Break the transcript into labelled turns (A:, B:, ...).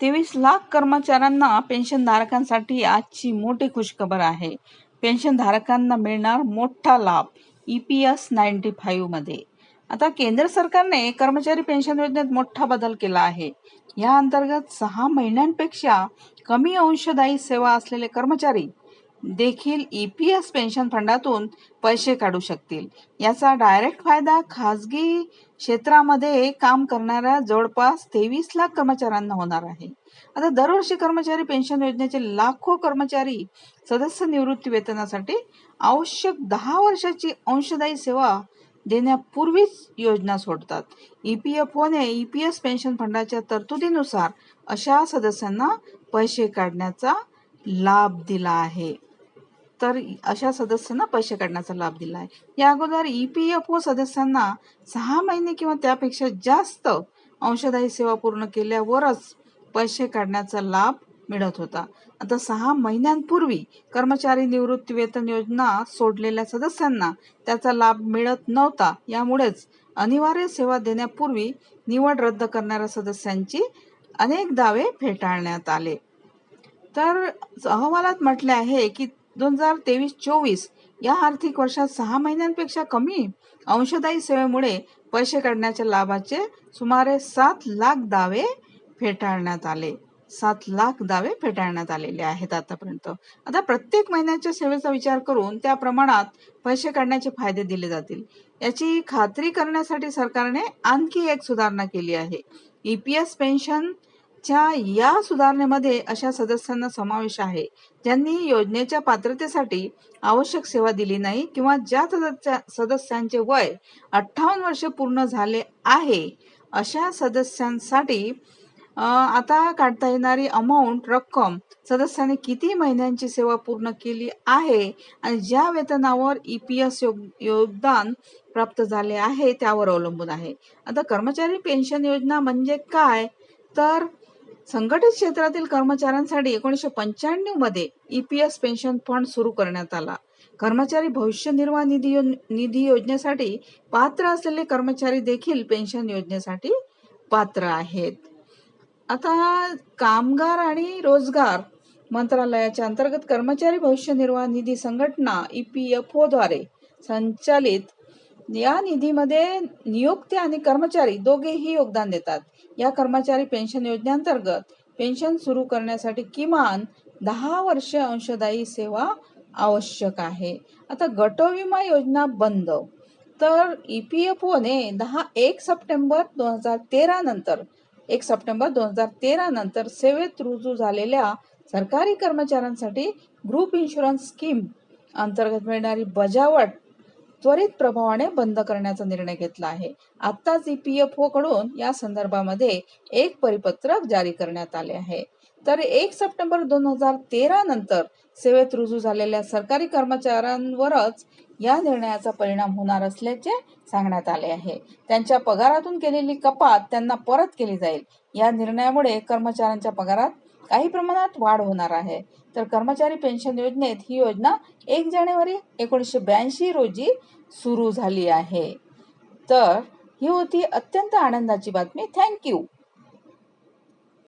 A: 23 लाख कर्मचाऱ्यांना पेन्शनधारकांसाठी आजची मोठी खुशखबर आहे. पेन्शनधारकांना मिळणार मोठा लाभ EPS 95 मध्ये. आता केंद्र सरकारने कर्मचारी पेन्शन योजनेत मोठा बदल केला आहे. या अंतर्गत 6 महिन्यांपेक्षा कमी अंशदायी सेवा असलेले कर्मचारी देखील EPS पेन्शन फंडातून पैसे काढू शकतील. याचा डायरेक्ट फायदा खासगी क्षेत्रामध्ये काम करणाऱ्या जवळपास 23 लाख कर्मचाऱ्यांना होणार आहे. आता दरवर्षी कर्मचारी पेन्शन योजनेचे लाखो कर्मचारी सदस्य निवृत्ती वेतनासाठी आवश्यक 10 वर्षाची अंशदायी सेवा देण्यापूर्वीच योजना सोडतात. EPFOने EPS पेन्शन फंडाच्या तरतुदीनुसार अशा सदस्यांना पैसे काढण्याचा लाभ दिला आहे. या अगोदर EPFO सदस्यांना 6 महिने किंवा त्यापेक्षा जास्त अंशदायी सेवा पूर्ण केल्यावरच पैसे काढण्याचा लाभ मिळत होता. आता 6 महिन्यांपूर्वी कर्मचारी निवृत्ती वेतन योजना सोडलेल्या सदस्यांना त्याचा लाभ मिळत नव्हता. यामुळेच अनिवार्य सेवा देण्यापूर्वी निवड रद्द करणाऱ्या सदस्यांची अनेक दावे फेटाळण्यात आले. तर अहवालात म्हटले आहे की 2023-24 या आर्थिक वर्षात 6 महिन्यांपेक्षा कमी अंशदायी सेवेमुळे पैसे काढण्याच्या लाभाचे सुमारे 7 लाख दावे फेटाळण्यात आले. 7 लाख दावे फेटाळण्यात आलेले आहेत आतापर्यंत. आता प्रत्येक महिन्याच्या सेवेचा विचार करून त्या प्रमाणात पैसे काढण्याचे फायदे दिले जातील याची खात्री करण्यासाठी सरकारने आणखी एक सुधारणा केली आहे. EPS पेन्शनच्या या सुधारणेमध्ये अशा सदस्यांना समावेश आहे ज्यांनी योजनेच्या पात्रतेसाठी आवश्यक सेवा दिली नाही किंवा ज्या सदस्यांचे वय 58 वर्षे पूर्ण झाले आहे अशा सदस्यांसाठी आता काढता येणारी रक्कम सदस्याने किती महिन्यांची सेवा पूर्ण केली आहे आणि ज्या वेतनावर EPS योगदान प्राप्त झाले आहे त्यावर अवलंबून आहे. आता कर्मचारी पेन्शन योजना म्हणजे काय तर संघटित क्षेत्रातील कर्मचाऱ्यांसाठी 1995 मध्ये EPS पेन्शन फंड सुरू करण्यात आला. कर्मचारी भविष्य निर्वाह निधी योजनेसाठी पात्र असलेले कर्मचारी देखील पेन्शन योजनेसाठी पात्र आहेत. आता कामगार आणि रोजगार मंत्रालयाच्या अंतर्गत कर्मचारी भविष्य निर्वाह निधी संघटना EPFO द्वारे संचालित या निधीमध्ये नियोक्ते आणि कर्मचारी दोघेही योगदान देतात. या कर्मचारी पेन्शन योजनेअंतर्गत पेन्शन सुरू करण्यासाठी किमान 10 वर्षे अंशदायी सेवा आवश्यक आहे. आता गटविमा योजना बंद तर EPFOने 1 सप्टेंबर 2013 नंतर सेवेत रुजू झालेल्या सरकारी कर्मचाऱ्यांसाठी ग्रुप इन्शुरन्स स्कीम अंतर्गत मिळणारी बजावट त्वरित प्रभावाने बंद करण्याचा निर्णय घेतला आहे. आत्ताच EPFO कडून या संदर्भामध्ये एक परिपत्रक जारी करण्यात आले आहे. तर 1 सप्टेंबर 2013 नंतर सेवेत रुजू झालेल्या सरकारी कर्मचाऱ्यांवरच या निर्णयाचा परिणाम होणार असल्याचे सांगण्यात आले आहे. त्यांच्या पगारातून केलेली कपात त्यांना परत केली जाईल. या निर्णयामुळे कर्मचाऱ्यांच्या पगारात काही प्रमाणात वाढ होणार आहे. तर कर्मचारी पेन्शन योजनेत ही योजना 1 जानेवारी 1982 रोजी सुरू झाली आहे. तर ही होती अत्यंत आनंदाची बातमी. थँक्यू.